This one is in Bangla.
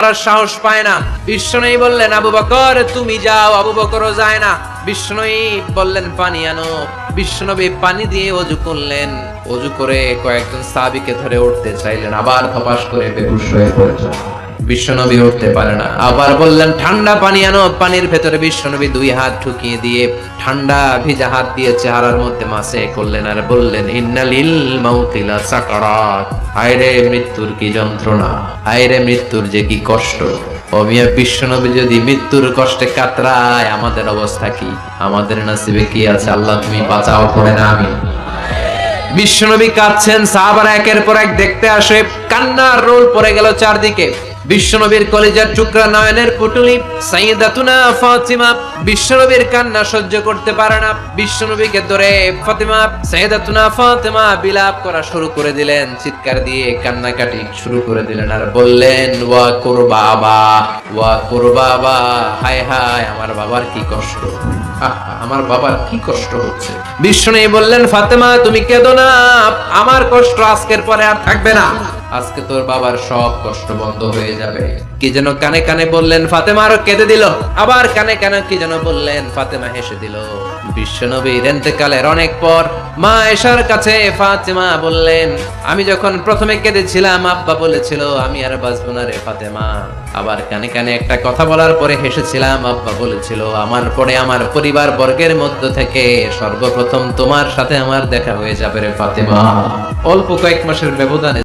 সাহস পায় না। বিশ্বনবী বললেন আবু বকর তুমি যাও, আবু বকরও যায় না। বিশ্বনবী বললেন পানি আনো। বিশ্বনবী পানি দিয়ে ওযু করলেন। ওযু করে কয়েকজন সাহাবীকে ধরে উঠতে চাইলেন, আবার ধপাস করে বেহুশ হয়ে পড়লেন। বিশ্বনবী উঠতে পারে না। আবার বললেন ঠান্ডা পানি আনো। পানির ভেতরে বিশ্বনবী দুই হাত ঢুকিয়ে দিয়ে ঠান্ডা ভিজা হাত দিয়ে চেহারার মধ্যে মাসে করলেন আর বললেন ইন্নালিল মাউতি লা সাকারাত। হায়রে মৃত্যুর কি যন্ত্রণা, হায়রে মৃত্যুর যে কি কষ্ট। ও মিয়া, বিশ্বনবী যদি মৃত্যুর কষ্টে কাতরায় আমাদের অবস্থা কি, আমাদের নসিবে কি আছে? আল্লাহ তুমি বাঁচাও, পড়ে না আমি। বিশ্বনবী কাঁদছেন, সাহাবারা একের পর এক দেখতে আসে, কান্নার রোল পড়ে গেল চারদিকে। বিশ্বনবীর কলিজার টুকরা নয়নের পুটুলি সাইয়্যিদাতুনা ফাতিমা বিশ্বনবীর কান্না সহ্য করতে পারে না। বিশ্বনবীকে ধরে ফাতিমা, সাইয়্যিদাতুনা ফাতিমা বিলাপ করা শুরু করে দিলেন, চিৎকার দিয়ে কান্নাকাটি শুরু করে দিলেন আর বললেন ওয়া কুরবাবা, ওয়া কুরবাবা, হায় হায় আমার বাবার কি কষ্ট, আমার বাবার কি কষ্ট হচ্ছে। বিশ্বনবী বললেন ফাতেমা তুমি কেঁদো না, আমার কষ্ট আজকের পরে আর থাকবে না, আজকে তোর বাবার সব কষ্ট বন্ধ হয়ে যাবে। কি যেন কানে কানে বললেন, ফাতেমা আরো কেঁদে দিল। আবার কানে কানে কি যেন বললেন, ফাতেমা হেসে দিল। বিশ্বনবীর ইন্তেকালের অনেক পর মা আয়েশার কাছে ফাতেমা বললেন আমি যখন প্রথমে কেঁদেছিলাম আব্বা বলেছিল আমি আর বাঁচবো না রে ফাতেমা। আবার কানে কানে একটা কথা বলার পরে হেসেছিলাম, আব্বা বলেছিল আমার পরে আমার পরিবার বর্গের মধ্য থেকে সর্বপ্রথম তোমার সাথে আমার দেখা হয়ে যাবে রে ফাতেমা। অল্প কয়েক মাসের ব্যবধানে